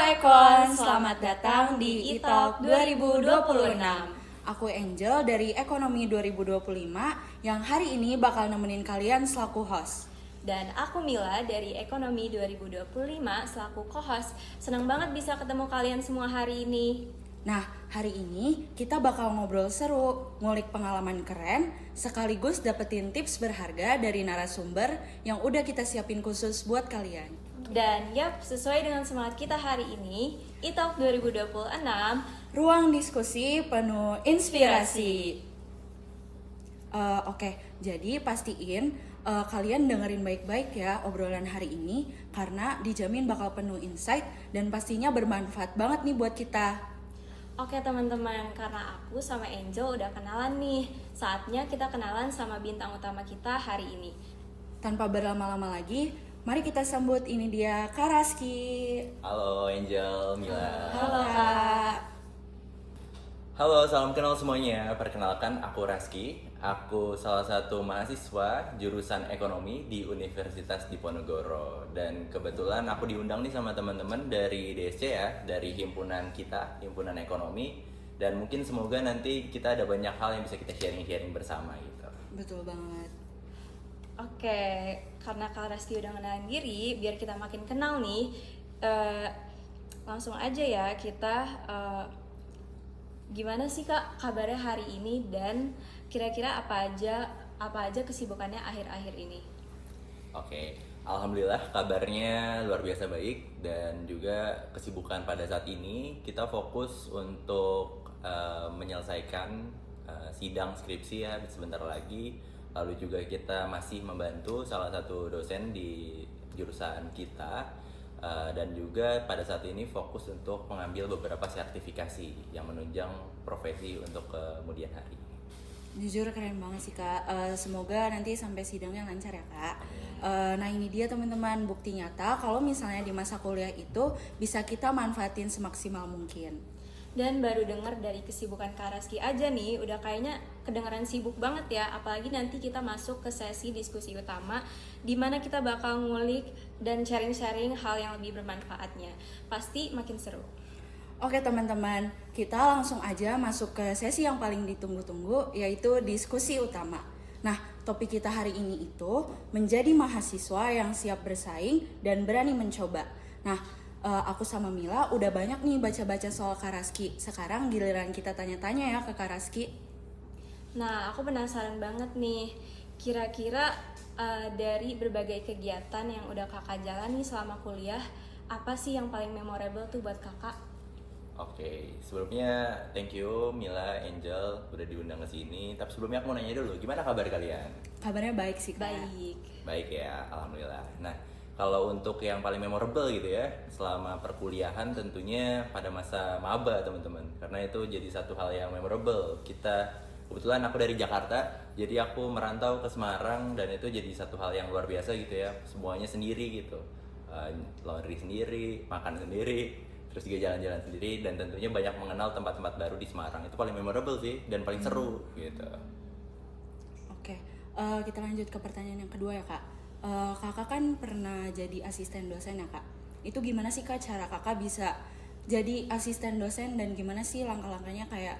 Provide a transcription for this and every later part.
Ekon, selamat datang di e-talk 2026. Aku Angel dari Ekonomi 2025 yang hari ini bakal nemenin kalian selaku host. Dan aku Mila dari Ekonomi 2025 selaku co-host. Senang banget bisa ketemu kalian semua hari ini. Nah, hari ini kita bakal ngobrol seru, ngulik pengalaman keren, sekaligus dapetin tips berharga dari narasumber yang udah kita siapin khusus buat kalian. Dan yap, sesuai dengan semangat kita hari ini, e-talk 2026 Ruang diskusi penuh inspirasi. Oke, jadi pastiin kalian dengerin baik-baik ya obrolan hari ini karena dijamin bakal penuh insight dan pastinya bermanfaat banget nih buat kita. Oke teman-teman, karena aku sama Angel udah kenalan nih, saatnya kita kenalan sama bintang utama kita hari ini. Tanpa berlama-lama lagi, mari kita sambut ini dia Kak Raski. Halo Angel, Mila. Halo Kak. Halo, salam kenal semuanya. Perkenalkan, aku Raski. Aku salah satu mahasiswa jurusan ekonomi di Universitas Diponegoro. Dan kebetulan aku diundang nih sama teman-teman dari DSC ya, dari himpunan kita, himpunan ekonomi. Dan mungkin semoga nanti kita ada banyak hal yang bisa kita sharing-sharing bersama gitu. Betul banget. Oke, karena Kak Reski udah kenalin diri, biar kita makin kenal nih, langsung aja ya kita gimana sih Kak kabarnya hari ini dan kira-kira apa aja kesibukannya akhir-akhir ini? Oke, alhamdulillah kabarnya luar biasa baik dan juga kesibukan pada saat ini kita fokus untuk menyelesaikan sidang skripsi ya sebentar lagi. Lalu juga kita masih membantu salah satu dosen di jurusan kita dan juga pada saat ini fokus untuk mengambil beberapa sertifikasi yang menunjang profesi untuk kemudian hari. Jujur keren banget sih Kak. Semoga nanti sampai sidangnya lancar ya Kak. Nah ini dia teman-teman bukti nyata kalau misalnya di masa kuliah itu bisa kita manfaatin semaksimal mungkin. Dan baru dengar dari kesibukan Kak Reski aja nih, udah kayaknya kedengeran sibuk banget ya. Apalagi nanti kita masuk ke sesi diskusi utama, di mana kita bakal ngulik dan sharing-sharing hal yang lebih bermanfaatnya. Pasti makin seru. Oke teman-teman, kita langsung aja masuk ke sesi yang paling ditunggu-tunggu, yaitu diskusi utama. Nah, topik kita hari ini itu menjadi mahasiswa yang siap bersaing dan berani mencoba. Nah, aku sama Mila udah banyak nih baca-baca soal Kak Raski. Sekarang giliran kita tanya-tanya ya ke Kak Raski. Nah, aku penasaran banget nih, kira-kira dari berbagai kegiatan yang udah kakak jalani selama kuliah, apa sih yang paling memorable tuh buat kakak? Oke, sebelumnya thank you Mila, Angel udah diundang ke sini. Tapi sebelumnya aku mau nanya dulu, gimana kabar kalian? Kabarnya baik sih Kak. Baik. Baik ya, alhamdulillah. Nah, kalau untuk yang paling memorable gitu ya, selama perkuliahan tentunya pada masa maba teman-teman. Karena itu jadi satu hal yang memorable. Kebetulan aku dari Jakarta, jadi aku merantau ke Semarang dan itu jadi satu hal yang luar biasa gitu ya. Semuanya sendiri gitu, laundry sendiri, makan sendiri, terus juga jalan-jalan sendiri dan tentunya banyak mengenal tempat-tempat baru di Semarang. Itu paling memorable sih dan paling seru gitu. Oke, kita lanjut ke pertanyaan yang kedua ya Kak. Kakak kan pernah jadi asisten dosen ya Kak. Itu gimana sih Kak cara kakak bisa jadi asisten dosen dan gimana sih langkah-langkahnya kayak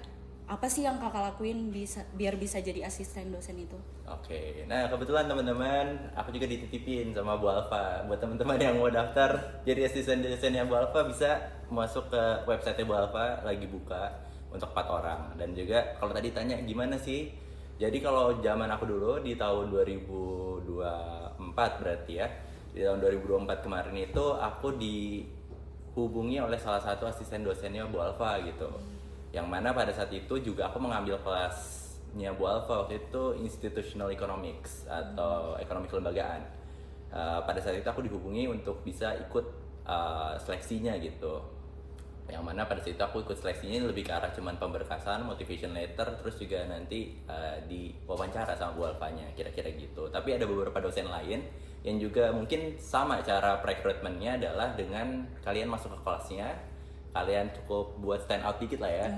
apa sih yang kakak lakuin biar bisa jadi asisten dosen itu? Oke, nah kebetulan teman-teman, aku juga dititipin sama Bu Alfa. Buat teman-teman yang mau daftar jadi asisten dosennya Bu Alfa bisa masuk ke website Bu Alfa, lagi buka untuk 4 orang. Dan juga kalau tadi tanya gimana sih? Jadi kalau zaman aku dulu di tahun 2024 berarti ya, di tahun 2024 kemarin itu aku dihubungi oleh salah satu asisten dosennya Bu Alfa gitu. Yang mana pada saat itu juga aku mengambil kelasnya Bu Alfa, waktu itu Institutional Economics atau ekonomi kelembagaan. Pada saat itu aku dihubungi untuk bisa ikut seleksinya gitu. Yang mana pada saat itu aku ikut seleksinya lebih ke arah cuman pemberkasan, motivation letter, terus juga nanti diwawancara sama Bu Alfanya, kira-kira gitu. Tapi ada beberapa dosen lain yang juga mungkin sama cara rekrutmennya adalah dengan kalian masuk ke kelasnya, kalian cukup buat stand out dikit lah ya,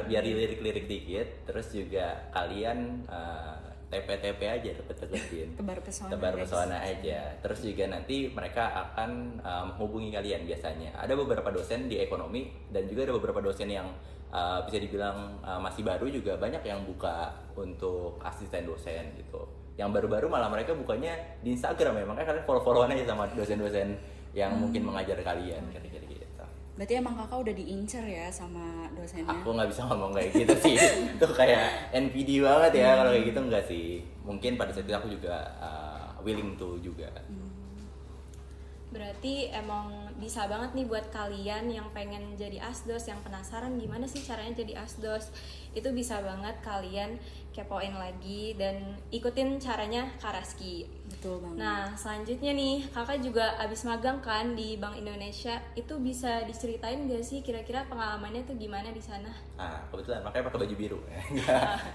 biar dilirik-lirik dikit, terus juga kalian TP-TP aja deket-deketin. Tebar pesona. Tebar guys. pesona aja. Terus juga nanti mereka akan menghubungi kalian biasanya. Ada beberapa dosen di ekonomi dan juga ada beberapa dosen yang bisa dibilang masih baru, juga banyak yang buka untuk asisten dosen gitu. Yang baru-baru malah mereka bukanya di Instagram ya, makanya kalian follow-followan aja sama dosen-dosen yang mungkin mengajar kalian kira-kira gitu. Berarti emang kakak udah diincer ya sama dosennya? Aku nggak bisa ngomong kayak gitu sih. Itu kayak NPD banget ya kalau kayak gitu, enggak sih. Mungkin pada saat itu aku juga willing to juga. Berarti emang bisa banget nih buat kalian yang pengen jadi asdos, yang penasaran gimana sih caranya jadi asdos. Itu bisa banget kalian kepoin lagi dan ikutin caranya Karaski. Betul banget. Nah, selanjutnya nih, kakak juga abis magang kan di Bank Indonesia. Itu bisa diceritain gak sih kira-kira pengalamannya tuh gimana di sana? Nah, kebetulan makanya pakai baju biru.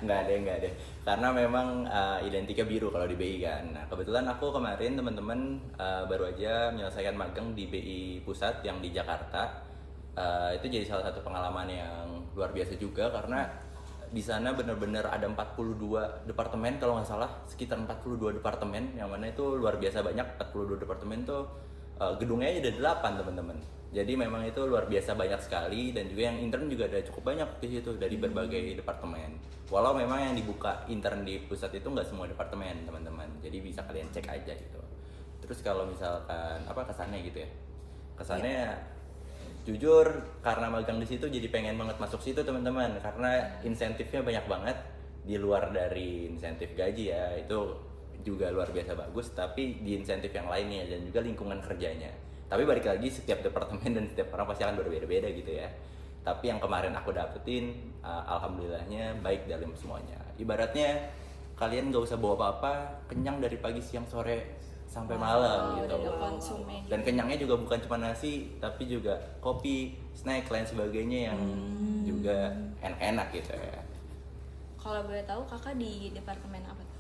Nggak ada. Karena memang identiknya biru kalau di BI kan. Nah, kebetulan aku kemarin teman-teman baru aja menyelesaikan magang di BI Pusat yang di Jakarta. Itu jadi salah satu pengalaman yang luar biasa juga karena di sana benar-benar ada 42 departemen kalau nggak salah, sekitar 42 departemen, yang mana itu luar biasa banyak. 42 departemen tuh gedungnya aja ada 8 teman-teman. Jadi memang itu luar biasa banyak sekali, dan juga yang intern juga ada cukup banyak di situ dari berbagai departemen. Walau memang yang dibuka intern di pusat itu nggak semua departemen teman-teman, jadi bisa kalian cek aja gitu. Terus kalau misalkan kesannya gitu ya, kesannya jujur karena magang di situ jadi pengen banget masuk situ teman-teman, karena insentifnya banyak banget di luar dari insentif gaji ya, itu juga luar biasa bagus, tapi di insentif yang lainnya dan juga lingkungan kerjanya. Tapi balik lagi, setiap departemen dan setiap orang pasti akan berbeda-beda gitu ya. Tapi yang kemarin aku dapetin, alhamdulillahnya baik dalam semuanya. Ibaratnya kalian gak usah bawa apa-apa, kenyang dari pagi, siang, sore sampai malam gitu. Udah konsumnya gitu. Dan kenyangnya juga bukan cuma nasi, tapi juga kopi, snack, lain sebagainya yang juga enak-enak gitu ya. Kalau boleh tahu kakak di departemen apa tuh?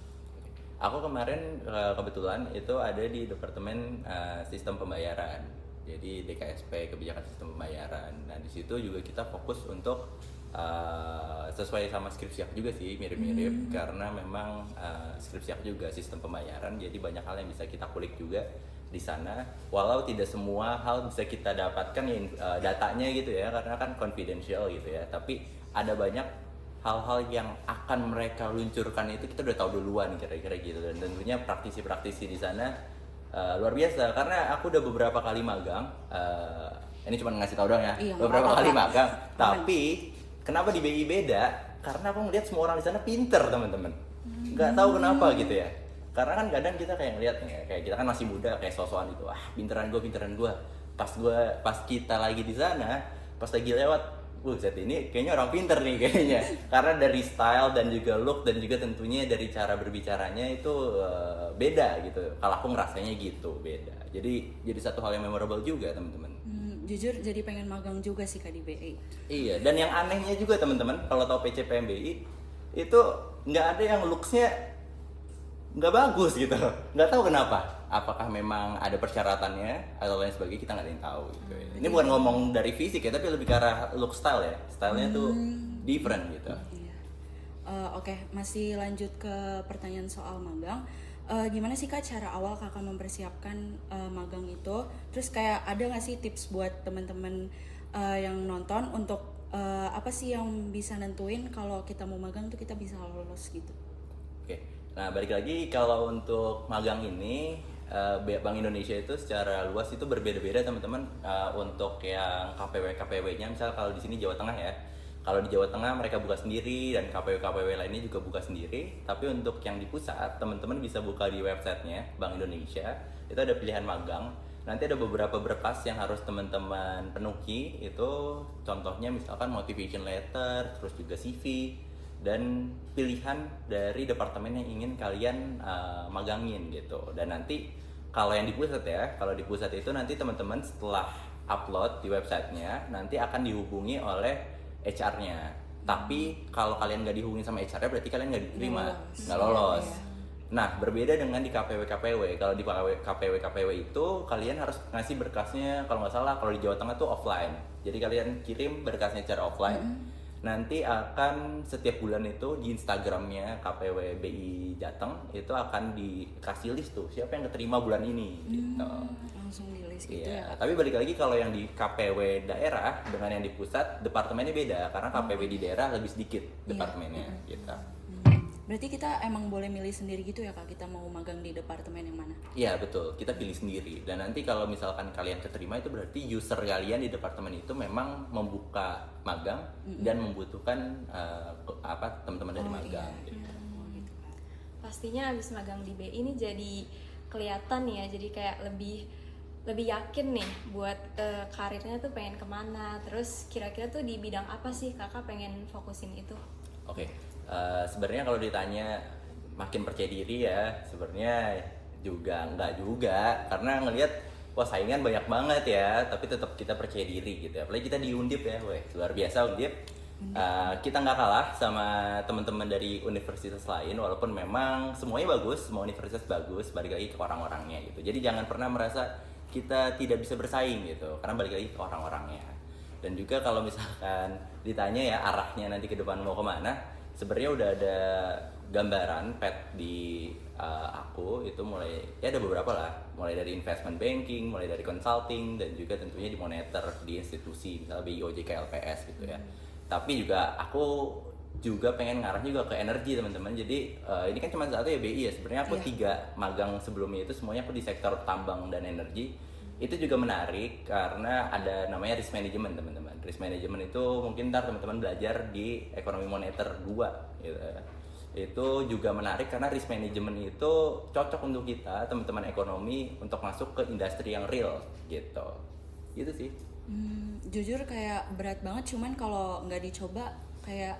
Aku kemarin kebetulan itu ada di departemen sistem pembayaran, jadi DKSP, kebijakan sistem pembayaran. Nah di situ juga kita fokus untuk sesuai sama skripsi aku juga sih, mirip-mirip karena memang skripsi aku juga sistem pembayaran, jadi banyak hal yang bisa kita kulik juga di sana. Walau tidak semua hal bisa kita dapatkan ya datanya gitu ya, karena kan confidential gitu ya. Tapi ada banyak hal-hal yang akan mereka luncurkan itu kita udah tahu duluan kira-kira gitu, dan tentunya praktisi-praktisi di sana luar biasa karena aku udah beberapa kali magang. Ini cuma ngasih tahu doang ya, Iya, beberapa apa-apa. kali magang. Tapi kenapa di BI beda? Karena aku ngeliat semua orang di sana pinter teman-teman. Nggak tahu kenapa gitu ya. Karena kan kadang kita kayak ngeliat nih, kayak kita kan masih muda, kayak sosokan gitu. Pinteran gue. Pas kita lagi di sana, pas lagi lewat, set ini kayaknya orang pinter nih kayaknya. Karena dari style dan juga look dan juga tentunya dari cara berbicaranya itu beda gitu. Kalau aku ngerasanya gitu, beda. Jadi satu hal yang memorable juga teman-teman. Jujur jadi pengen magang juga sih Kak di BI. Iya, dan yang anehnya juga teman-teman, kalau tahu PCPMBI itu nggak ada yang looksnya nggak bagus gitu, nggak tahu kenapa. Apakah memang ada persyaratannya atau lain sebagainya, kita nggak ada yang tahu gitu. Ini bukan ngomong dari fisik ya, tapi lebih ke arah look style ya, stylenya tuh different gitu. Iya. Oke, masih lanjut ke pertanyaan soal magang. Gimana sih Kak cara awal kakak mempersiapkan magang itu? Terus kayak ada nggak sih tips buat teman-teman yang nonton untuk apa sih yang bisa nentuin kalau kita mau magang tuh kita bisa lolos gitu? Oke, nah balik lagi kalau untuk magang ini Bank Indonesia itu secara luas itu berbeda-beda teman-teman. Untuk yang KPW-nya, misal kalau di sini Jawa Tengah ya. Kalau di Jawa Tengah mereka buka sendiri dan KPW lainnya juga buka sendiri. Tapi untuk yang di pusat, teman-teman bisa buka di websitenya Bank Indonesia. Itu ada pilihan magang. Nanti ada beberapa berkas yang harus teman-teman penuhi. Itu contohnya misalkan motivation letter, terus juga CV, dan pilihan dari departemen yang ingin kalian magangin gitu. Dan nanti kalau yang di pusat ya, kalau di pusat itu nanti teman-teman setelah upload di websitenya nanti akan dihubungi oleh HR-nya. Tapi kalau kalian nggak dihubungi sama HR-nya berarti kalian nggak diterima, nggak lolos. Nah, berbeda dengan di KPW. Kalau di KPW itu kalian harus ngasih berkasnya, kalau nggak salah kalau di Jawa Tengah tuh offline. Jadi kalian kirim berkasnya secara offline. nanti akan setiap bulan itu di Instagramnya KPW BI Jateng itu akan dikasih list tuh siapa yang keterima bulan ini gitu. Langsung di list gitu Iya, ya Kak. tapi balik lagi kalau yang di KPW daerah dengan yang di pusat departemennya beda karena KPW di daerah lebih sedikit departemennya gitu. Berarti kita emang boleh milih sendiri gitu ya Kak, kita mau magang di departemen yang mana? Iya betul, kita pilih sendiri dan nanti kalau misalkan kalian keterima itu berarti user kalian di departemen itu memang membuka magang dan membutuhkan teman-teman dari magang. Gitu. Oh, gitu Kak. Pastinya abis magang di BI ini jadi kelihatan ya, jadi kayak lebih yakin nih buat karirnya tuh pengen kemana, terus kira-kira tuh di bidang apa sih kakak pengen fokusin itu? Oke, sebenarnya kalau ditanya makin percaya diri ya, sebenarnya juga enggak juga, karena ngelihat wah saingan banyak banget ya, tapi tetap kita percaya diri gitu. Apalagi kita di Undip ya, weh luar biasa Undip. Kita nggak kalah sama teman-teman dari universitas lain, walaupun memang semuanya bagus, semua universitas bagus, balik lagi ke orang-orangnya gitu. Jadi jangan pernah merasa kita tidak bisa bersaing gitu, karena balik lagi ke orang-orangnya. Dan juga kalau misalkan ditanya ya arahnya nanti ke depan mau kemana, sebenarnya udah ada gambaran pet di aku itu mulai ya ada beberapa lah, mulai dari investment banking, mulai dari consulting dan juga tentunya di moneter di institusi misalnya BI, OJK, LPS gitu ya. Tapi juga aku juga pengen ngarah juga ke energi teman-teman. Jadi ini kan cuma satu ya BI ya. Sebenarnya aku 3 magang sebelumnya itu semuanya aku di sektor tambang dan energi. Itu juga menarik karena ada namanya risk management teman-teman. Risk management itu mungkin ntar teman-teman belajar di ekonomi moneter 2 gitu. Itu juga menarik karena risk management itu cocok untuk kita teman-teman ekonomi untuk masuk ke industri yang real gitu. Gitu sih. Jujur kayak berat banget, cuman kalau nggak dicoba kayak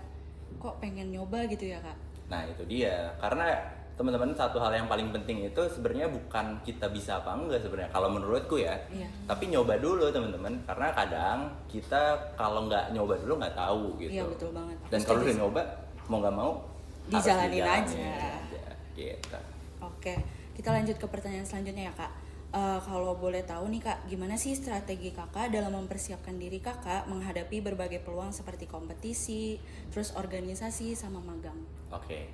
kok pengen nyoba gitu ya Kak. Nah itu dia, karena teman-teman satu hal yang paling penting itu sebenarnya bukan kita bisa apa enggak sebenarnya kalau menurutku ya. Iya. Tapi nyoba dulu teman-teman, karena kadang kita kalau nggak nyoba dulu nggak tahu gitu. Iya betul banget. Dan kalau udah nyoba mau nggak mau harus Dijalanin dijalanin aja. gitu. Oke, kita lanjut ke pertanyaan selanjutnya ya Kak. Kalau boleh tahu nih Kak, gimana sih strategi Kakak dalam mempersiapkan diri Kakak menghadapi berbagai peluang seperti kompetisi, terus organisasi sama magang? Oke.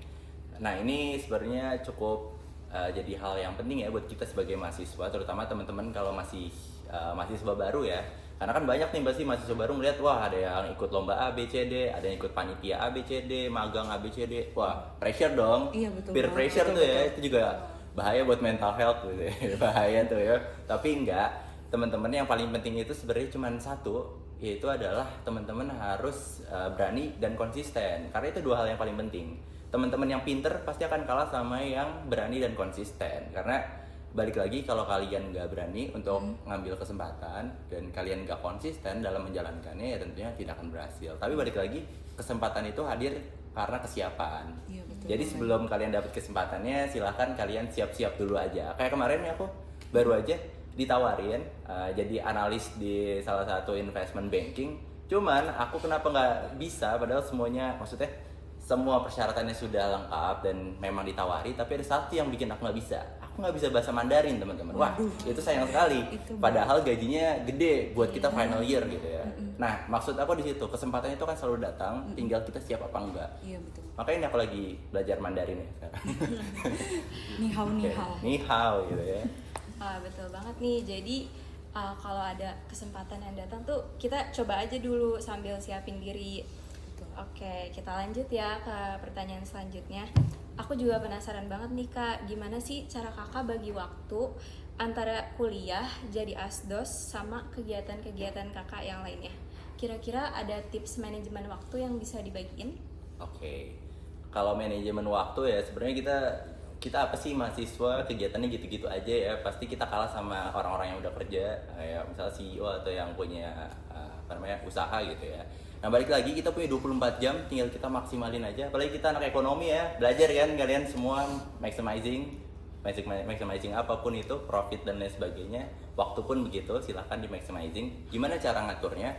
Nah ini sebenarnya cukup jadi hal yang penting ya buat kita sebagai mahasiswa, terutama teman-teman kalau masih mahasiswa baru ya. Karena kan banyak nih pasti mahasiswa baru ngeliat, wah ada yang ikut lomba A, B, C, D, ada yang ikut panitia A, B, C, D, magang A, B, C, D. Wah pressure dong, Iya, betul peer banget, pressure betul, tuh ya, betul. itu juga bahaya buat mental health gitu ya. Bahaya tuh ya. Tapi enggak, teman-teman yang paling penting itu sebenarnya cuma satu, yaitu adalah teman-teman harus berani dan konsisten. Karena itu 2 hal yang paling penting. Teman-teman yang pinter pasti akan kalah sama yang berani dan konsisten. Karena balik lagi kalau kalian nggak berani untuk ngambil kesempatan dan kalian nggak konsisten dalam menjalankannya ya tentunya tidak akan berhasil. Tapi balik lagi kesempatan itu hadir karena kesiapan. Iya, betul Jadi banget. sebelum kalian dapat kesempatannya silahkan kalian siap-siap dulu aja. Kayak kemarin aku baru aja ditawarin jadi analis di salah satu investment banking. Cuman aku kenapa nggak bisa padahal semuanya maksudnya semua persyaratannya sudah lengkap dan memang ditawari, tapi ada satu yang bikin aku nggak bisa. Aku nggak bisa bahasa Mandarin teman-teman. Wah itu sayang sekali. Itu Padahal gajinya gede buat kita final year gitu ya. Nah maksud aku di situ kesempatan itu kan selalu datang, tinggal kita siap apa enggak. Iya betul. Makanya ini aku lagi belajar Mandarin ya sekarang. Ni hao ni Oke, hao. Ni hao gitu ya. Betul banget nih, jadi kalau ada kesempatan yang datang tuh kita coba aja dulu sambil siapin diri. Oke, kita lanjut ya ke pertanyaan selanjutnya. Aku juga penasaran banget nih Kak, gimana sih cara Kakak bagi waktu antara kuliah, jadi asdos, sama kegiatan-kegiatan Kakak yang lainnya? Kira-kira ada tips manajemen waktu yang bisa dibagiin? Oke. Kalau manajemen waktu ya sebenarnya kita apa sih mahasiswa kegiatannya gitu-gitu aja ya. Pasti kita kalah sama orang-orang yang udah kerja, kayak misalnya CEO atau yang punya usaha gitu ya. Nah balik lagi kita punya 24 jam, tinggal kita maksimalin aja. Apalagi kita anak ekonomi ya, belajar kan kalian semua maximizing apapun itu, profit dan lain sebagainya. Waktu pun begitu, silahkan di maximizing. Gimana cara ngaturnya?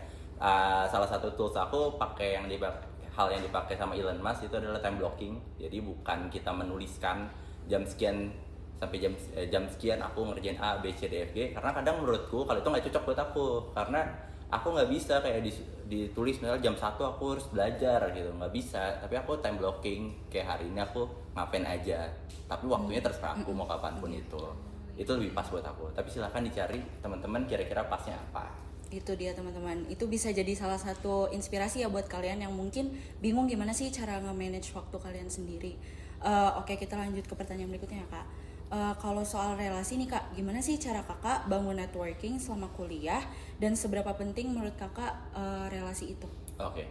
Salah satu tools aku pakai hal yang dipakai sama Elon Musk itu adalah time blocking. Jadi bukan kita menuliskan jam sekian sampai jam sekian aku ngerjain A, B, C, D, F, G. Karena kadang menurutku kalau itu nggak cocok buat aku. Karena aku nggak bisa kayak ditulis misalnya jam 1 aku harus belajar gitu, nggak bisa. Tapi aku time blocking, kayak hari ini aku ngapain aja, tapi waktunya terserah aku mau kapanpun itu lebih pas buat aku. Tapi silahkan dicari teman-teman kira-kira pasnya apa. Itu dia teman-teman, itu bisa jadi salah satu inspirasi ya buat kalian yang mungkin bingung gimana sih cara nge-manage waktu kalian sendiri. Oke, kita lanjut ke pertanyaan berikutnya ya kak. Kalau soal relasi nih kak, gimana sih cara kakak bangun networking selama kuliah dan seberapa penting menurut kakak relasi itu? Oke,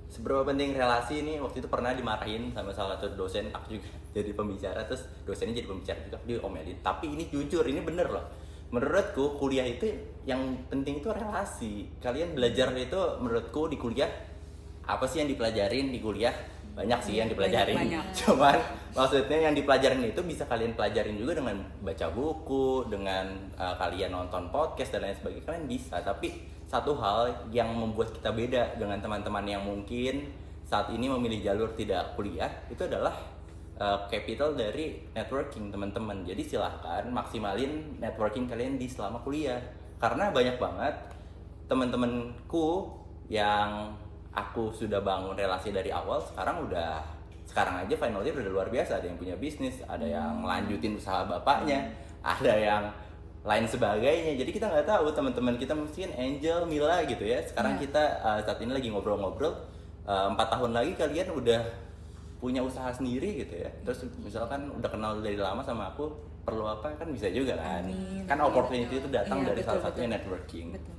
seberapa penting relasi ini? Waktu itu pernah dimarahin sama salah satu dosen, aku juga jadi pembicara, terus dosennya jadi pembicara juga, dia omelin. Tapi ini jujur, ini bener loh. Menurutku kuliah itu yang penting itu relasi. Kalian belajar itu menurutku di kuliah, apa sih yang dipelajarin di kuliah? Banyak sih yang dipelajarin. Banyak. Cuman maksudnya yang dipelajarin itu bisa kalian pelajarin juga dengan baca buku, dengan kalian nonton podcast dan lain sebagainya, kalian bisa. Tapi satu hal yang membuat kita beda dengan teman-teman yang mungkin saat ini memilih jalur tidak kuliah, itu adalah capital dari networking teman-teman. Jadi silahkan maksimalin networking kalian di selama kuliah, karena banyak banget teman-temanku yang aku sudah bangun relasi dari awal, sekarang aja final year udah luar biasa. Ada yang punya bisnis, ada yang lanjutin usaha bapaknya, ada yang lain sebagainya. Jadi kita nggak tahu teman-teman kita, mungkin Angel, Mila gitu ya. Sekarang kita saat ini lagi ngobrol-ngobrol, 4 tahun lagi kalian udah punya usaha sendiri gitu ya. Terus misalkan udah kenal dari lama sama aku, perlu apa kan bisa juga kan. Amin. Kan opportunity itu datang Iya, dari betul, salah satunya betul. networking. Betul.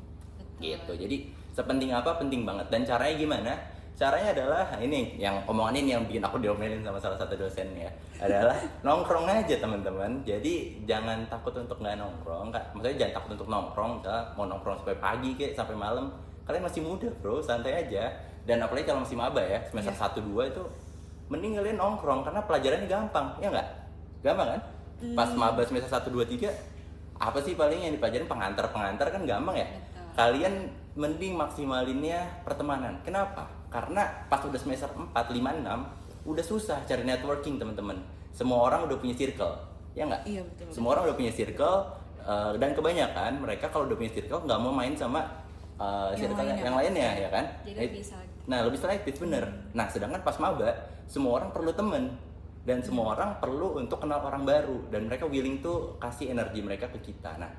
Gitu. Jadi sepenting apa, penting banget. Dan caranya gimana? Caranya adalah ini, yang omongan ini yang bikin aku diomelin sama salah satu dosennya, adalah nongkrong aja teman-teman. Jadi jangan takut untuk nggak nongkrong, Kak. Maksudnya jangan takut untuk nongkrong. Mau nongkrong sampai pagi kayak sampai malam, kalian masih muda bro, santai aja. Dan apalagi kalau masih maba ya, semester 1-2 itu mending kalian nongkrong, karena pelajarannya gampang, ya nggak? Gampang kan? Pas maba semester 1, 2, 3, apa sih paling yang dipelajarin? Pengantar kan gampang ya? Kalian mending maksimalinnya pertemanan. Kenapa? Karena pas udah semester 4, 5, 6 udah susah cari networking teman-teman. Semua orang udah punya circle, ya nggak? Iya, betul. Semua orang udah punya circle, dan kebanyakan mereka kalau udah punya circle nggak mau main sama circle yang lainnya, ya kan? Jadi lebih selektif. Nah, lebih selektif bener. Nah, sedangkan pas maba semua orang perlu temen, dan semua orang perlu untuk kenal orang baru, dan mereka willing tuh kasih energi mereka ke kita. Nah,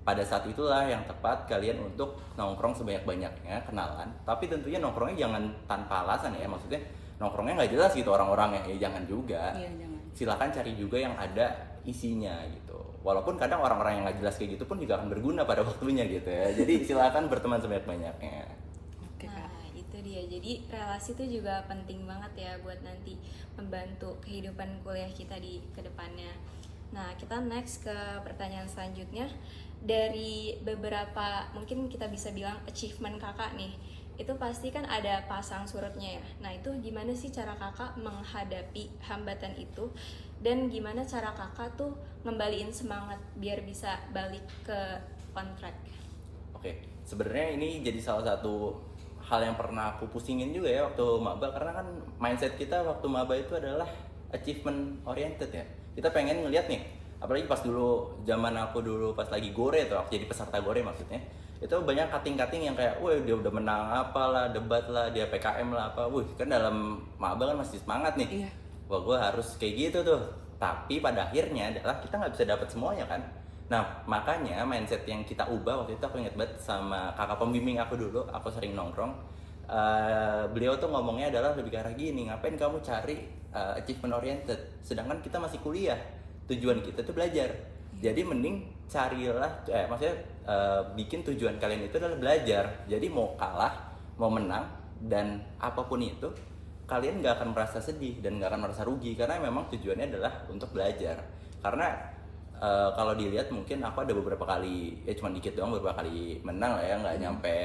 pada saat itulah yang tepat kalian untuk nongkrong sebanyak-banyaknya, kenalan. Tapi tentunya nongkrongnya jangan tanpa alasan ya, maksudnya nongkrongnya nggak jelas gitu orang-orangnya, ya jangan juga. Iya, jangan. Silakan cari juga yang ada isinya gitu. Walaupun kadang orang-orang yang nggak jelas kayak gitu pun juga akan berguna pada waktunya gitu ya. Jadi silakan berteman sebanyak-banyaknya. Oke kak. Nah, itu dia. Jadi relasi itu juga penting banget ya buat nanti membantu kehidupan kuliah kita di kedepannya. Nah, kita next ke pertanyaan selanjutnya. Dari beberapa, mungkin kita bisa bilang achievement kakak nih, itu pasti kan ada pasang surutnya ya. Nah, itu gimana sih cara kakak menghadapi hambatan itu, dan gimana cara kakak tuh ngembaliin semangat biar bisa balik ke on track? Oke, sebenarnya ini jadi salah satu hal yang pernah aku pusingin juga ya waktu maba, karena kan mindset kita waktu maba itu adalah achievement oriented ya. Kita pengen ngeliat nih, apalagi pas dulu zaman aku dulu pas lagi gore tuh, aku jadi peserta gore maksudnya, itu banyak cutting-cutting yang kayak, wah dia udah menang apalah, debat lah, dia PKM lah apa, wih kan dalam maba kan masih semangat nih. Iya. Wah gue harus kayak gitu tuh. Tapi pada akhirnya adalah kita nggak bisa dapat semuanya kan. Nah makanya mindset yang kita ubah waktu itu, aku inget banget sama kakak pembimbing aku dulu, aku sering nongkrong. Beliau tuh ngomongnya adalah lebih ke arah gini, ngapain kamu cari achievement oriented, sedangkan kita masih kuliah, tujuan kita tuh belajar. Jadi mending carilah, maksudnya bikin tujuan kalian itu adalah belajar. Jadi mau kalah, mau menang, dan apapun itu, kalian nggak akan merasa sedih dan nggak akan merasa rugi, karena memang tujuannya adalah untuk belajar. Karena kalau dilihat mungkin aku ada beberapa kali, ya cuma dikit doang, beberapa kali menang lah ya, nggak nyampe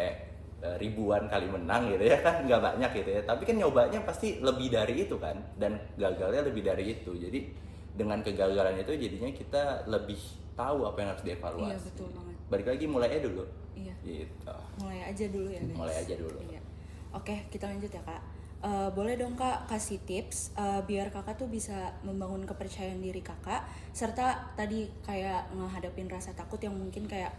ribuan kali menang gitu ya kan, nggak banyak gitu ya. Tapi kan nyobanya pasti lebih dari itu kan, dan gagalnya lebih dari itu. Jadi dengan kegagalan itu jadinya kita lebih tahu apa yang harus dievaluasi. Iya, betul banget. Balik lagi mulainya dulu. Iya. Gitu. Mulai aja dulu ya guys. Mulai aja dulu. Iya. Oke, kita lanjut ya kak. Boleh dong kak kasih tips biar kakak tuh bisa membangun kepercayaan diri kakak, serta tadi kayak ngehadapin rasa takut yang mungkin kayak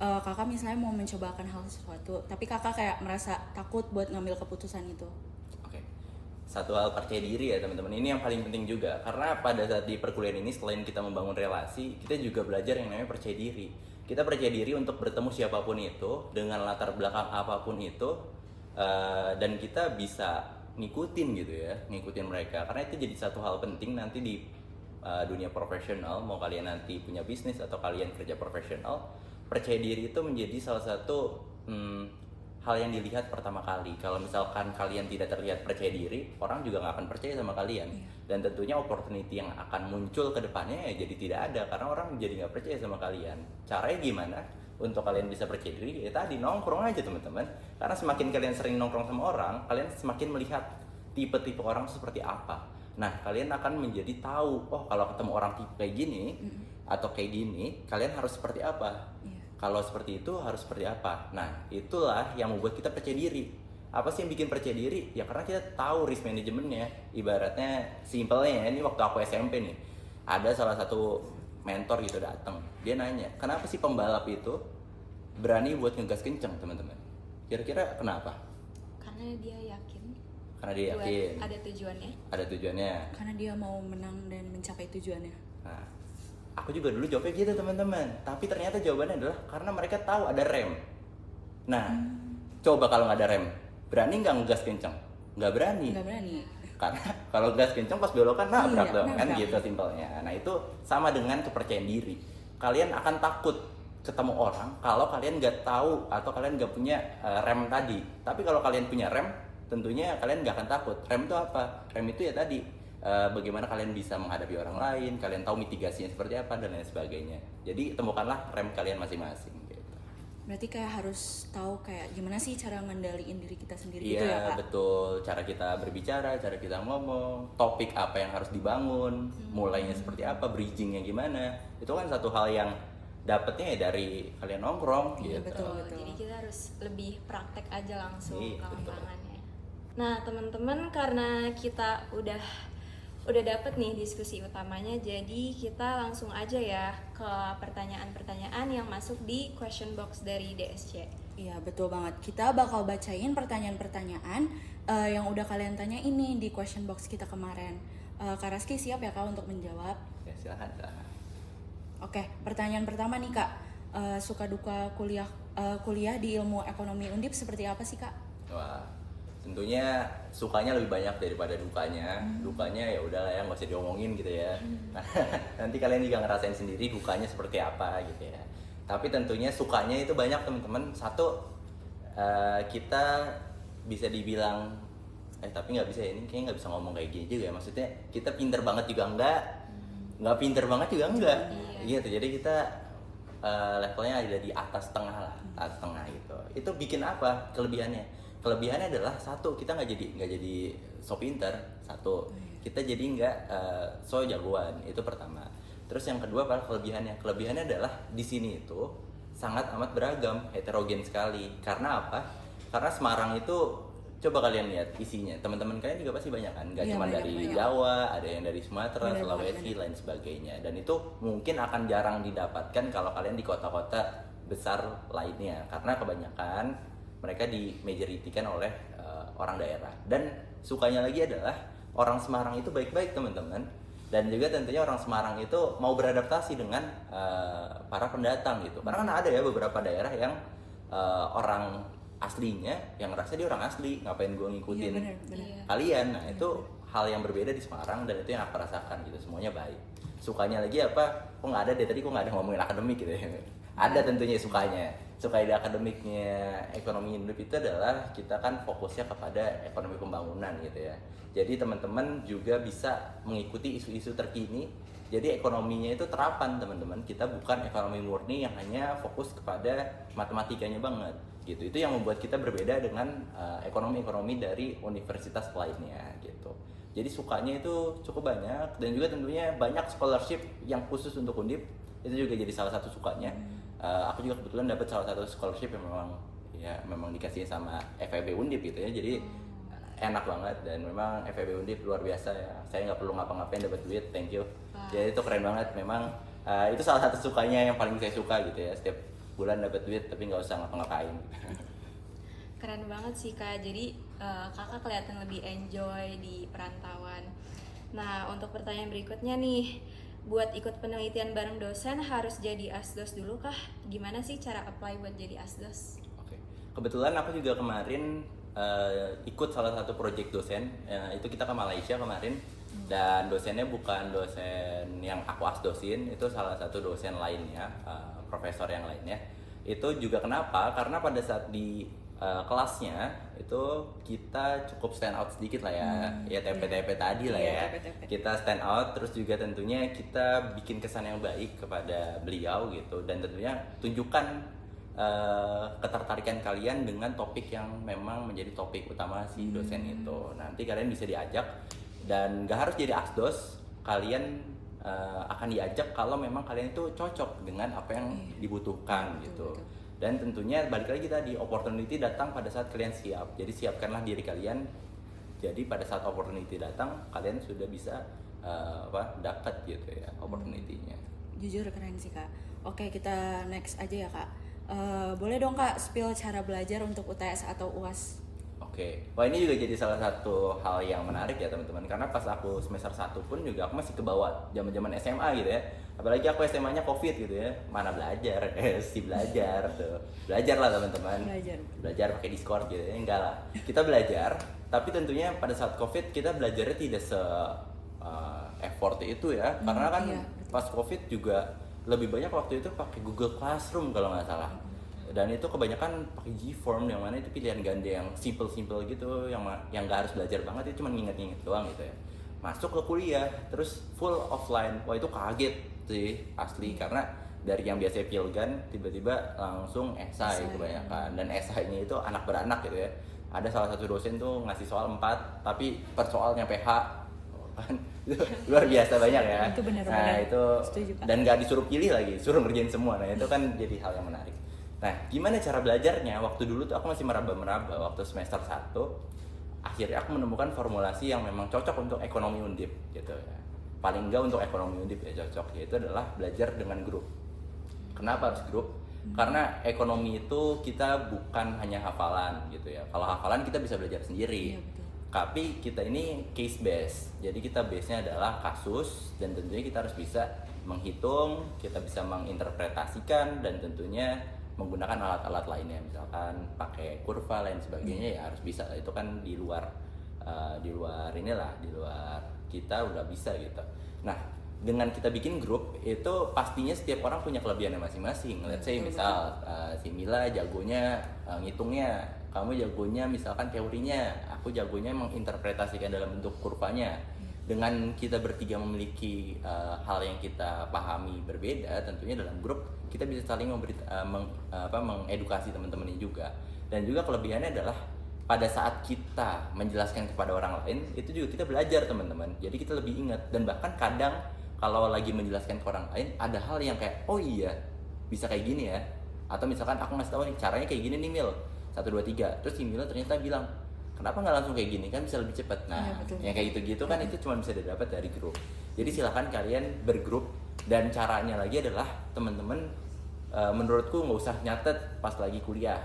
kakak misalnya mau mencobakan hal sesuatu, tapi kakak kayak merasa takut buat ngambil keputusan itu. Oke. Satu hal, percaya diri ya teman-teman. Ini yang paling penting juga. Karena pada saat di perkuliahan ini selain kita membangun relasi, kita juga belajar yang namanya percaya diri. Kita percaya diri untuk bertemu siapapun itu dengan latar belakang apapun itu, dan kita bisa ngikutin gitu ya, ngikutin mereka. Karena itu jadi satu hal penting nanti di dunia profesional, mau kalian nanti punya bisnis atau kalian kerja profesional, percaya diri itu menjadi salah satu hal yang dilihat pertama kali. Kalau misalkan kalian tidak terlihat percaya diri, orang juga nggak akan percaya sama kalian. Dan tentunya opportunity yang akan muncul ke depannya ya jadi tidak ada, karena orang jadi nggak percaya sama kalian. Caranya gimana untuk kalian bisa percaya diri? Ya tadi, nongkrong aja teman-teman. Karena semakin kalian sering nongkrong sama orang, kalian semakin melihat tipe-tipe orang seperti apa. Nah, kalian akan menjadi tahu, oh kalau ketemu orang tipe kayak gini atau kayak gini, kalian harus seperti apa. Kalau seperti itu harus seperti apa. Nah, itulah yang membuat kita percaya diri. Apa sih yang bikin percaya diri? Ya karena kita tahu risk manajemennya. Ibaratnya simpelnya ya, ini waktu aku SMP nih, ada salah satu mentor gitu datang. Dia nanya, kenapa sih pembalap itu berani buat ngegas kenceng, teman-teman? Kira-kira kenapa? Karena dia yakin. Karena dia buat yakin. ada tujuannya. Ada tujuannya. Karena dia mau menang dan mencapai tujuannya. Nah, aku juga dulu jawabnya gitu teman-teman. Tapi ternyata jawabannya adalah karena mereka tahu ada rem. Nah, coba kalau nggak ada rem, berani nggak ngegas kenceng? Nggak berani. Nggak berani. Karena kalau gas kenceng pas belokan nabrak Iya, dong, kan nabrak. gitu simpelnya. Nah itu sama dengan kepercayaan diri. Kalian akan takut ketemu orang kalau kalian nggak tahu atau kalian nggak punya rem tadi. Tapi kalau kalian punya rem, tentunya kalian nggak akan takut. Rem itu apa? Rem itu ya tadi, bagaimana kalian bisa menghadapi orang lain, kalian tahu mitigasinya seperti apa dan lain sebagainya. Jadi temukanlah rem kalian masing-masing. Gitu. Berarti kayak harus tahu kayak gimana sih cara ngendaliin diri kita sendiri gitu ya Iya kak? betul, cara kita berbicara, cara kita ngomong, topik apa yang harus dibangun, mulainya seperti apa, bridgingnya gimana, itu kan satu hal yang dapetnya ya dari kalian nongkrong Iya, gitu. betul. Jadi kita harus lebih praktek aja langsung Iya, betul. lapangannya. Nah teman-teman, karena kita udah dapet nih diskusi utamanya, jadi kita langsung aja ya ke pertanyaan-pertanyaan yang masuk di question box dari DSC. Iya betul banget. Kita bakal bacain pertanyaan-pertanyaan yang udah kalian tanya ini di question box kita kemarin. Kak Raski siap ya kak untuk menjawab? Ya silahkan. Oke, pertanyaan pertama nih kak. Suka duka kuliah di ilmu ekonomi Undip seperti apa sih kak? Wah, tentunya sukanya lebih banyak daripada dukanya. Dukanya ya udahlah ya, nggak usah diomongin gitu ya. Nanti kalian juga ngerasain sendiri dukanya seperti apa gitu ya. Tapi tentunya sukanya itu banyak teman-teman. Satu, kita bisa dibilang tapi nggak bisa ya, ini kayaknya nggak bisa ngomong kayak gini juga ya. Maksudnya kita pinter banget juga nggak pinter banget juga enggak. Gitu. Jadi kita levelnya ada di atas tengah lah, atas tengah gitu. Itu bikin apa kelebihannya? Kelebihannya adalah satu, kita nggak jadi so pinter. Satu, kita jadi nggak so jagoan. Itu pertama. Terus yang kedua apa kelebihannya? Kelebihannya adalah di sini itu sangat amat beragam, heterogen sekali. Karena apa? Karena Semarang itu coba kalian lihat isinya, teman-teman kalian juga pasti banyak kan, nggak Iya, cuma banyak, dari banyak. Jawa, ada yang dari Sumatera, Bener Sulawesi, banget. lain sebagainya. Dan itu mungkin akan jarang didapatkan kalau kalian di kota-kota besar lainnya, karena kebanyakan mereka dimajoritikan oleh orang daerah. Dan sukanya lagi adalah orang Semarang itu baik-baik teman-teman, dan juga tentunya orang Semarang itu mau beradaptasi dengan para pendatang gitu. Karena kan ada ya beberapa daerah yang orang aslinya yang ngerasa dia orang asli, ngapain gue ngikutin Iya benar. Iya. kalian. Nah itu hal yang berbeda di Semarang, dan itu yang aku rasakan gitu. Semuanya baik. Sukanya lagi apa? Kok nggak ada deh, tadi kok nggak ada ngomongin akademik gitu ya. Ada tentunya sukanya. Suka di akademiknya ekonomi hidup itu adalah kita kan fokusnya kepada ekonomi pembangunan gitu ya. Jadi teman-teman juga bisa mengikuti isu-isu terkini. Jadi ekonominya itu terapan teman-teman. Kita bukan ekonomi murni yang hanya fokus kepada matematikanya banget gitu. Itu yang membuat kita berbeda dengan ekonomi-ekonomi dari universitas lainnya gitu. Jadi sukanya itu cukup banyak, dan juga tentunya banyak scholarship yang khusus untuk Undip. Itu juga jadi salah satu sukanya. Aku juga kebetulan dapat salah satu scholarship yang memang dikasih sama FEB Undip gitu ya. Jadi enak banget, dan memang FEB Undip luar biasa ya. Saya nggak perlu ngapa-ngapain dapat duit, thank you. Jadi itu keren banget memang. Itu salah satu sukanya yang paling saya suka gitu ya. Setiap sebulan dapat duit tapi nggak usah ngapa-ngapain. Keren banget sih Kak, jadi kakak kelihatan lebih enjoy di perantauan. Nah untuk pertanyaan berikutnya nih, buat ikut penelitian bareng dosen harus jadi asdos dulu kah? Gimana sih cara apply buat jadi asdos? Oke. Kebetulan aku juga kemarin ikut salah satu project dosen, itu kita ke Malaysia kemarin, dan dosennya bukan dosen yang aku asdosin, itu salah satu dosen lainnya, profesor yang lainnya. Itu juga kenapa? Karena pada saat di kelasnya itu kita cukup stand out sedikit lah ya, TP-TP tadi lah ya. TP-TP. Kita stand out, terus juga tentunya kita bikin kesan yang baik kepada beliau gitu, dan tentunya tunjukkan ketertarikan kalian dengan topik yang memang menjadi topik utama si dosen itu. Nanti kalian bisa diajak, dan gak harus jadi asdos, kalian akan diajak kalau memang kalian itu cocok dengan apa yang dibutuhkan gitu. Dan tentunya balik lagi tadi, opportunity datang pada saat kalian siap. Jadi siapkanlah diri kalian. Jadi pada saat opportunity datang, kalian sudah bisa dapat gitu ya opportunity-nya. Jujur keren sih Kak. Oke, kita next aja ya Kak. Boleh dong Kak spill cara belajar untuk UTS atau UAS? Oke, wah ini juga jadi salah satu hal yang menarik ya teman-teman. Karena pas aku semester 1 pun juga aku masih kebawa zaman-zaman SMA gitu ya. Apalagi aku SMA-nya COVID gitu ya. Mana belajar? Si belajar tuh. Belajar lah teman-teman. Belajar pakai Discord gitu ya. Enggak lah. Kita belajar, tapi tentunya pada saat COVID kita belajarnya tidak se effort itu ya. Karena kan pas COVID juga lebih banyak waktu itu pakai Google Classroom kalau nggak salah. Dan itu kebanyakan pakai Gform, yang mana itu pilihan ganda yang simple gitu, yang nggak harus belajar banget, itu cuma nginget-nginget doang gitu ya. Masuk ke kuliah terus full offline, wah itu kaget sih asli, karena dari yang biasanya pilgan tiba-tiba langsung esai kebanyakan, dan esainya itu anak beranak gitu ya. Ada salah satu dosen tuh ngasih soal 4 tapi per soalnya PH kan. Itu luar biasa banyak ya. Itu benar-benar. Nah itu Setuju, Kak. dan nggak disuruh pilih lagi, suruh ngerjain semua. Nah itu kan jadi hal yang menarik. Nah, gimana cara belajarnya? Waktu dulu tuh aku masih meraba-meraba waktu semester 1. Akhirnya aku menemukan formulasi yang memang cocok untuk ekonomi undip gitu ya. Paling enggak untuk ekonomi undip ya cocok, yaitu adalah belajar dengan grup. Kenapa harus grup? Karena ekonomi itu kita bukan hanya hafalan gitu ya. Kalau hafalan kita bisa belajar sendiri. Tapi kita ini case based. Jadi kita base-nya adalah kasus, dan tentunya kita harus bisa menghitung, kita bisa menginterpretasikan, dan tentunya menggunakan alat-alat lainnya, misalkan pakai kurva lain sebagainya, ya harus bisa. Itu kan di luar kita udah bisa gitu. Nah, dengan kita bikin grup itu pastinya setiap orang punya kelebihannya masing-masing. Let's say misal si Mila jagonya ngitungnya, kamu jagonya misalkan teorinya, aku jagonya menginterpretasikan dalam bentuk kurvanya. Dengan kita bertiga memiliki hal yang kita pahami berbeda, tentunya dalam grup kita bisa saling mengedukasi teman-temannya juga. Dan juga kelebihannya adalah pada saat kita menjelaskan kepada orang lain, itu juga kita belajar teman-teman. Jadi kita lebih ingat, dan bahkan kadang kalau lagi menjelaskan ke orang lain ada hal yang kayak, oh iya bisa kayak gini ya. Atau misalkan aku ngasih tahu nih caranya kayak gini nih Mil, 1, 2, 3. Terus si Mil ternyata bilang, kenapa nggak langsung kayak gini, kan bisa lebih cepat. Nah, yang kayak gitu-gitu kan itu cuma bisa didapat dari grup. Jadi silahkan kalian bergrup, dan caranya lagi adalah teman-teman menurutku nggak usah nyatet pas lagi kuliah.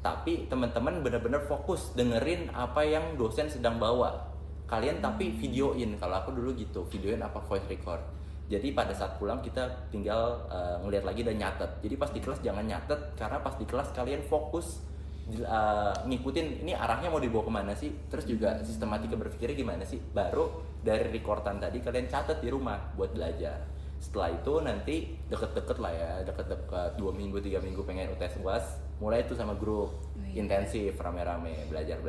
Tapi teman-teman benar-benar fokus dengerin apa yang dosen sedang bawa. Kalian tapi videoin, kalau aku dulu gitu, videoin apa voice record. Jadi pada saat pulang kita tinggal ngeliat lagi dan nyatet. Jadi pas di kelas jangan nyatet, karena pas di kelas kalian fokus ngikutin ini arahnya mau dibawa kemana sih, terus juga sistematika berpikirnya gimana sih, baru dari rekordan tadi kalian catat di rumah buat belajar. Setelah itu nanti deket-deket lah ya, deket-deket 2 minggu 3 minggu pengen UTS UAS, mulai itu sama grup intensif rame-rame belajar,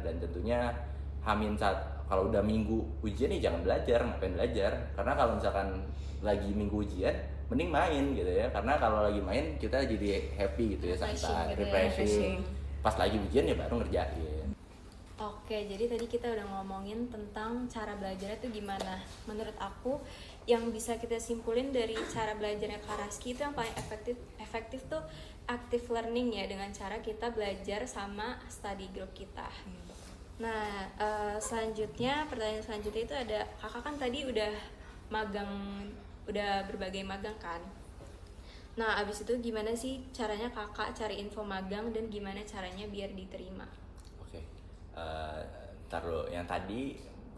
dan tentunya hamin saat kalau udah minggu ujian nih jangan belajar, ngapain belajar, karena kalau misalkan lagi minggu ujian mending main gitu ya, karena kalau lagi main kita jadi happy gitu ya, santai, refreshing. Pas lagi ujian ya baru ngerjain. Oke, jadi tadi kita udah ngomongin tentang cara belajarnya itu gimana. Menurut aku yang bisa kita simpulin dari cara belajarnya Karaski itu yang paling efektif tuh active learning ya, dengan cara kita belajar sama study group kita. Nah, selanjutnya pertanyaan selanjutnya itu ada, kakak kan tadi udah magang, udah berbagai magang kan. Nah, abis itu gimana sih caranya kakak cari info magang dan gimana caranya biar diterima? Oke, ntar dulu. Yang tadi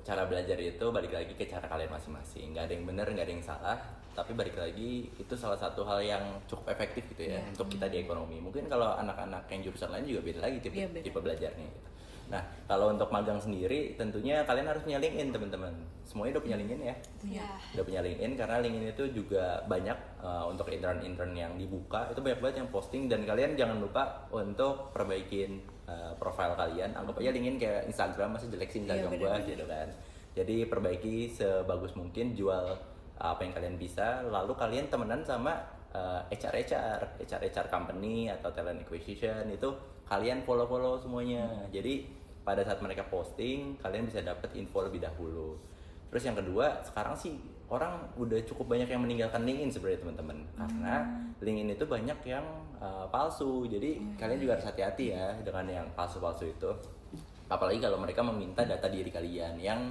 cara belajar itu balik lagi ke cara kalian masing-masing. Nggak ada yang benar, nggak ada yang salah. Tapi balik lagi itu salah satu hal yang cukup efektif gitu ya untuk kita di ekonomi. Mungkin kalau anak-anak yang jurusan lain juga beda lagi tipe, Iya, beda. tipe belajarnya. Gitu. Nah, kalau untuk magang sendiri tentunya kalian harus punya LinkedIn teman-teman. Semuanya udah punya LinkedIn ya? Ya. Udah punya LinkedIn karena LinkedIn itu juga banyak untuk intern-intern yang dibuka itu banyak banget yang posting dan kalian jangan lupa untuk perbaikin profile kalian. Anggap aja LinkedIn kayak Instagram, masih jelek sih Instagram gua gitu kan. Jadi perbaiki sebagus mungkin, jual apa yang kalian bisa, lalu kalian temenan sama HR company atau talent acquisition itu kalian follow semuanya. Jadi pada saat mereka posting kalian bisa dapat info lebih dahulu. Terus yang kedua, sekarang sih orang udah cukup banyak yang meninggalkan LinkedIn sebenarnya teman-teman, karena LinkedIn itu banyak yang palsu. Jadi kalian juga harus hati-hati ya dengan yang palsu-palsu itu. Apalagi kalau mereka meminta data diri kalian yang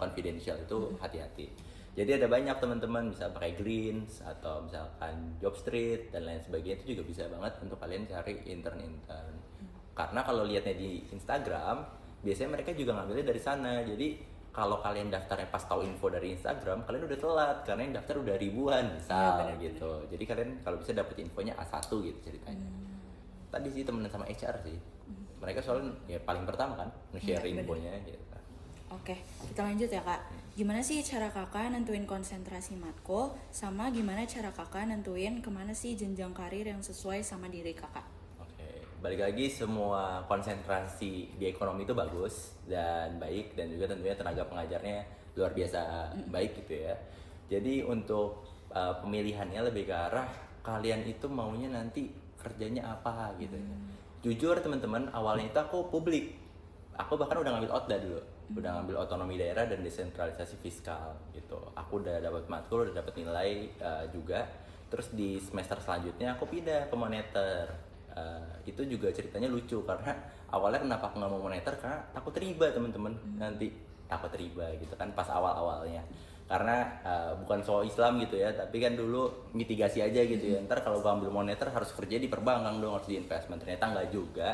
confidential, itu hati-hati. Jadi ada banyak teman-teman bisa pakai Greens atau misalkan Jobstreet dan lain sebagainya, itu juga bisa banget untuk kalian cari intern-intern. Karena kalau lihatnya di Instagram, biasanya mereka juga ngambilnya dari sana. Jadi kalau kalian daftarnya pas tahu info dari Instagram, kalian udah telat karena yang daftar udah ribuan misal gitu. Jadi kalian kalau bisa dapet infonya A1 gitu ceritanya. Tadi sih temenan sama HR sih. Mereka soalnya ya paling pertama kan nge-share infonya gitu. Oke, kita lanjut ya kak. Gimana sih cara kakak nentuin konsentrasi matkul, sama gimana cara kakak nentuin kemana sih jenjang karir yang sesuai sama diri kakak? Balik lagi, semua konsentrasi di ekonomi itu bagus dan baik, dan juga tentunya tenaga pengajarnya luar biasa baik gitu ya. Jadi untuk pemilihannya lebih ke arah kalian itu maunya nanti kerjanya apa gitu ya. Jujur teman-teman, awalnya itu aku publik. Aku bahkan udah ngambil OTDA dulu. Udah ngambil otonomi daerah dan desentralisasi fiskal gitu. Aku udah dapat matkul, udah dapat nilai juga. Terus di semester selanjutnya aku pindah ke moneter. Itu juga ceritanya lucu karena awalnya kenapa aku nggak mau moneter, karena takut riba teman-teman. Nanti takut riba gitu kan pas awal-awalnya, karena bukan soal Islam gitu ya, tapi kan dulu mitigasi aja gitu ya. Ntar kalau gua ambil moneter harus kerja di perbankan dong, harus di investment. Ternyata nggak juga,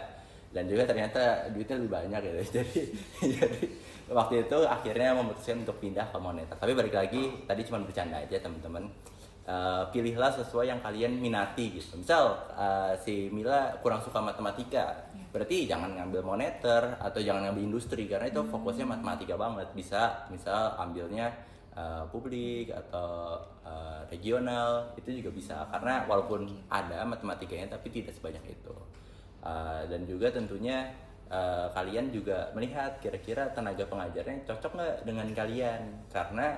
dan juga ternyata duitnya lebih banyak gitu. Jadi waktu itu akhirnya memutuskan untuk pindah ke moneter. Tapi balik lagi, tadi cuma bercanda aja teman-teman. Pilihlah sesuai yang kalian minati gitu. Misal si Mila kurang suka matematika, berarti jangan ngambil moneter atau jangan ngambil industri, karena itu fokusnya matematika banget. Bisa misal ambilnya publik atau regional, itu juga bisa, karena walaupun ada matematikanya tapi tidak sebanyak itu. Dan juga tentunya kalian juga melihat kira-kira tenaga pengajarnya cocok nggak dengan kalian, karena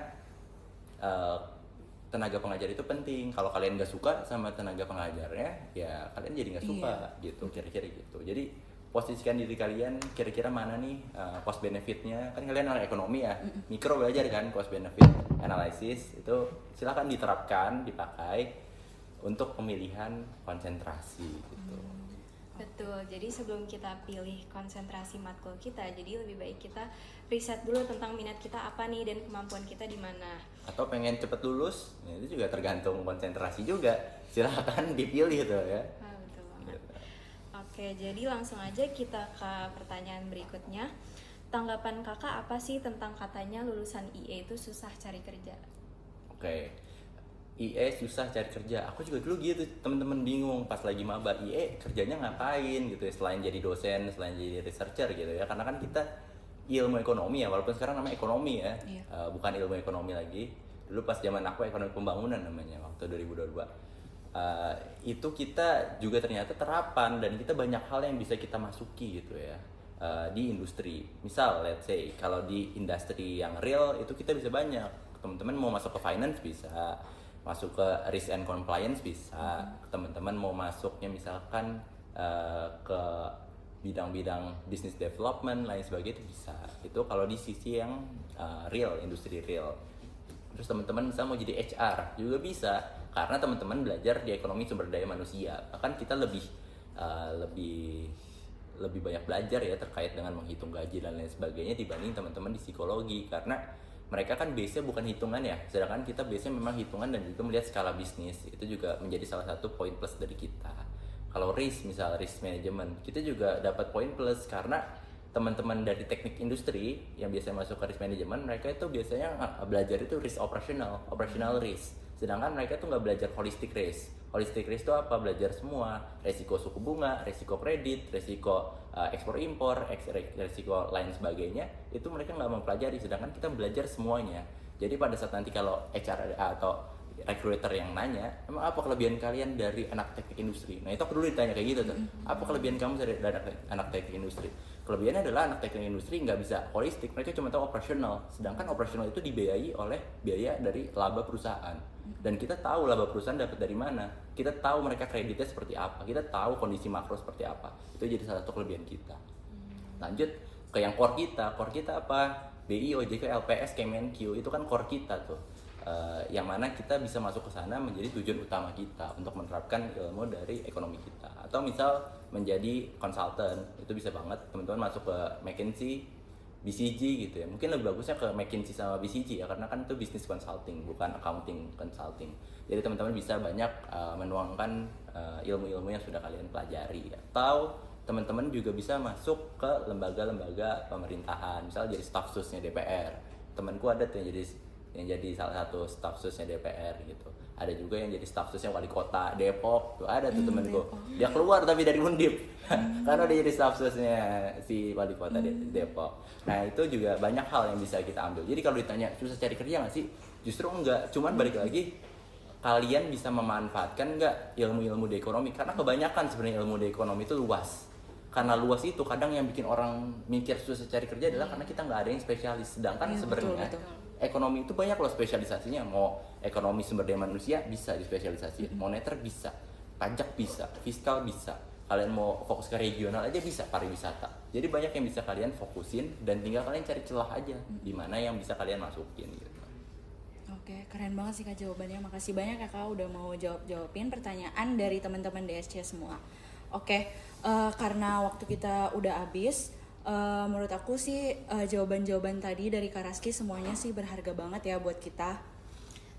tenaga pengajar itu penting. Kalau kalian nggak suka sama tenaga pengajarnya, ya kalian jadi nggak suka gitu, kira-kira gitu. Jadi posisikan diri kalian kira-kira mana nih cost benefitnya. Kan kalian anak ekonomi ya, mikro belajar kan cost benefit analysis, itu silakan diterapkan, dipakai untuk pemilihan konsentrasi gitu. Betul, jadi sebelum kita pilih konsentrasi matkul kita, jadi lebih baik kita riset dulu tentang minat kita apa nih dan kemampuan kita di mana. Atau pengen cepet lulus, ya itu juga tergantung konsentrasi juga. Silakan dipilih tuh ya. Betul banget. Oke, jadi langsung aja kita ke pertanyaan berikutnya. Tanggapan kakak apa sih tentang katanya lulusan IE itu susah cari kerja? Oke. IE susah cari kerja. Aku juga dulu gitu, temen-temen bingung pas lagi maba, IE kerjanya ngapain gitu ya, selain jadi dosen, selain jadi researcher gitu ya. Karena kan kita ilmu ekonomi ya, walaupun sekarang namanya ekonomi ya, bukan ilmu ekonomi lagi. Dulu pas zaman aku ekonomi pembangunan namanya, waktu 2022. Itu kita juga ternyata terapan, dan kita banyak hal yang bisa kita masuki gitu ya di industri. Misal let's say kalau di industri yang real itu kita bisa banyak. Teman-teman mau masuk ke finance bisa, masuk ke risk and compliance bisa, teman-teman mau masuknya misalkan ke bidang-bidang business development lain sebagainya itu bisa. Itu kalau di sisi yang real, industri real. Terus teman-teman bisa mau jadi HR juga bisa, karena teman-teman belajar di ekonomi sumber daya manusia. Bahkan kita lebih banyak belajar ya terkait dengan menghitung gaji dan lain sebagainya dibanding teman-teman di psikologi, karena mereka kan base-nya bukan hitungan ya, sedangkan kita base-nya memang hitungan dan juga melihat skala bisnis. Itu juga menjadi salah satu poin plus dari kita. Kalau risk management, kita juga dapat poin plus karena teman-teman dari teknik industri yang biasanya masuk ke risk management, mereka itu biasanya belajar itu risk operational risk. Sedangkan mereka tuh nggak belajar holistic risk. Holistic risk itu apa? Belajar semua, resiko suku bunga, resiko kredit, resiko ekspor impor, resiko lain sebagainya. Itu mereka nggak mempelajari, sedangkan kita belajar semuanya. Jadi pada saat nanti kalau HR atau recruiter yang nanya, emang apa kelebihan kalian dari anak teknik industri? Nah itu aku dulu ditanya kayak gitu tuh, apa kelebihan kamu dari anak teknik industri? Kelebihannya adalah anak teknik industri nggak bisa holistik, mereka cuma tahu operasional. Sedangkan operasional itu dibiayai oleh biaya dari laba perusahaan. Dan kita tahu laba perusahaan dapat dari mana, kita tahu mereka kreditnya seperti apa, kita tahu kondisi makro seperti apa. Itu jadi salah satu kelebihan kita. Lanjut ke yang core kita apa? BI, OJK, LPS, Kemenq, itu kan core kita tuh. Yang mana kita bisa masuk ke sana menjadi tujuan utama kita untuk menerapkan ilmu dari ekonomi kita. Atau misal menjadi konsultan, itu bisa banget teman-teman masuk ke McKinsey, BCG gitu ya. Mungkin lebih bagusnya ke McKinsey sama BCG ya, karena kan itu business consulting, bukan accounting consulting. Jadi teman-teman bisa banyak menuangkan ilmu-ilmu yang sudah kalian pelajari. Atau teman-teman juga bisa masuk ke lembaga-lembaga pemerintahan, misalnya jadi staf susnya DPR. Temanku ada tuh yang jadi salah satu staf susnya DPR gitu. Ada juga yang jadi staf susnya wali kota Depok, tuh ada tuh temenku. Dia keluar tapi dari Undip karena dia jadi staf susnya si wali kota Depok. Nah itu juga banyak hal yang bisa kita ambil. Jadi kalau ditanya susah cari kerja nggak sih? Justru enggak, cuman balik lagi kalian bisa memanfaatkan nggak ilmu-ilmu di ekonomi, karena kebanyakan sebenarnya ilmu di ekonomi itu luas. Karena luas itu kadang yang bikin orang mikir susah cari kerja adalah karena kita nggak ada yang spesialis. Sedangkan sebenarnya ekonomi itu banyak loh spesialisasinya. Mau ekonomi sumber daya manusia bisa dispesialisasi, moneter bisa, pajak bisa, fiskal bisa. Kalian mau fokus ke regional aja bisa, pariwisata. Jadi banyak yang bisa kalian fokusin dan tinggal kalian cari celah aja di mana yang bisa kalian masukin gitu. Oke, keren banget sih Kak jawabannya. Makasih banyak ya Kak udah mau jawabin pertanyaan dari teman-teman DSC semua. Oke, karena waktu kita udah habis, menurut aku sih jawaban-jawaban tadi dari Kak Raski semuanya sih berharga banget ya buat kita.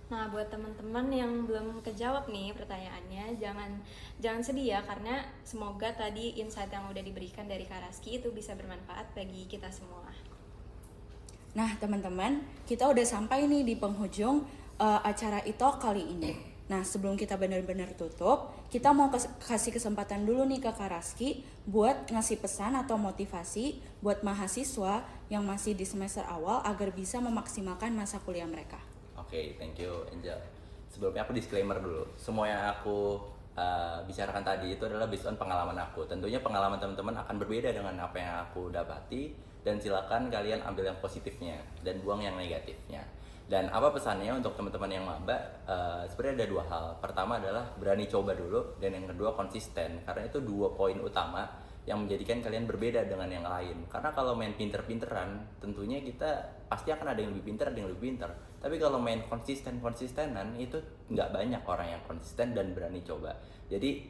Nah, buat teman-teman yang belum kejawab nih pertanyaannya, jangan sedih ya, karena semoga tadi insight yang udah diberikan dari Kak Raski itu bisa bermanfaat bagi kita semua. Nah, teman-teman, kita udah sampai nih di penghujung acara e-talk kali ini. Nah, sebelum kita benar-benar tutup, kita mau kasih kesempatan dulu nih ke Kak Raski buat ngasih pesan atau motivasi buat mahasiswa yang masih di semester awal agar bisa memaksimalkan masa kuliah mereka. Oke, thank you Angel. Sebelumnya aku disclaimer dulu. Semua yang aku bicarakan tadi itu adalah based on pengalaman aku. Tentunya pengalaman teman-teman akan berbeda dengan apa yang aku dapati, dan silakan kalian ambil yang positifnya dan buang yang negatifnya. Dan apa pesannya untuk teman-teman yang maba? Sebenarnya ada dua hal. Pertama adalah berani coba dulu, dan yang kedua konsisten. Karena itu dua poin utama yang menjadikan kalian berbeda dengan yang lain. Karena kalau main pinter-pinteran, tentunya kita pasti akan ada yang lebih pinter, ada yang lebih pinter. Tapi kalau main konsistenan, itu nggak banyak orang yang konsisten dan berani coba. Jadi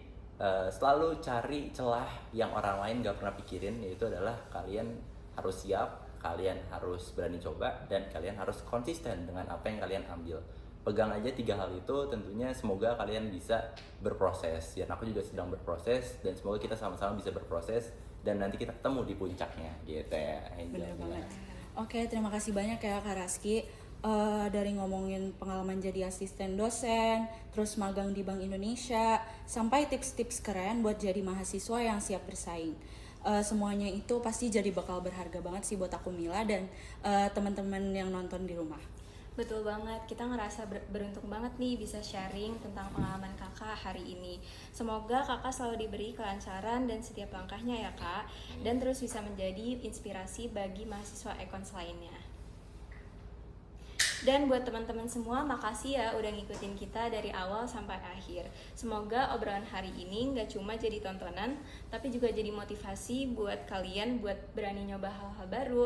selalu cari celah yang orang lain nggak pernah pikirin, yaitu adalah kalian harus siap, kalian harus berani coba, dan kalian harus konsisten dengan apa yang kalian ambil. Pegang aja 3 hal itu, tentunya semoga kalian bisa berproses. Dan aku juga sedang berproses, dan semoga kita sama-sama bisa berproses dan nanti kita ketemu di puncaknya gitu ya. Bener banget. Oke, terima kasih banyak ya Kak Raski. Dari ngomongin pengalaman jadi asisten dosen, terus magang di Bank Indonesia, sampai tips-tips keren buat jadi mahasiswa yang siap bersaing. Semuanya itu pasti jadi bakal berharga banget sih buat aku Mila dan teman-teman yang nonton di rumah. Betul banget, kita ngerasa beruntung banget nih bisa sharing tentang pengalaman kakak hari ini. Semoga kakak selalu diberi kelancaran dan setiap langkahnya ya kak, dan terus bisa menjadi inspirasi bagi mahasiswa ekons lainnya. Dan buat teman-teman semua, makasih ya udah ngikutin kita dari awal sampai akhir. Semoga obrolan hari ini gak cuma jadi tontonan, tapi juga jadi motivasi buat kalian buat berani nyoba hal-hal baru,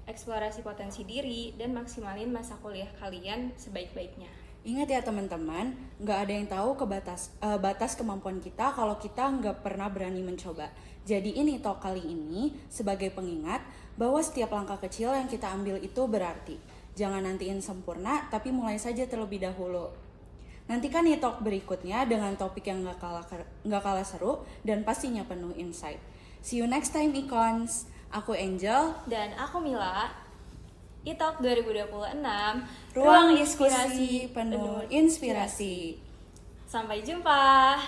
eksplorasi potensi diri, dan maksimalin masa kuliah kalian sebaik-baiknya. Ingat ya teman-teman, gak ada yang tahu batas kemampuan kita kalau kita gak pernah berani mencoba. Jadi ini talk kali ini sebagai pengingat bahwa setiap langkah kecil yang kita ambil itu berarti. Jangan nantiin sempurna, tapi mulai saja terlebih dahulu. Nantikan e-talk berikutnya dengan topik yang gak kalah seru dan pastinya penuh insight. See you next time, Icons. Aku Angel. Dan aku Mila. e-talk 2026, Ruang diskusi penuh inspirasi. Sampai jumpa.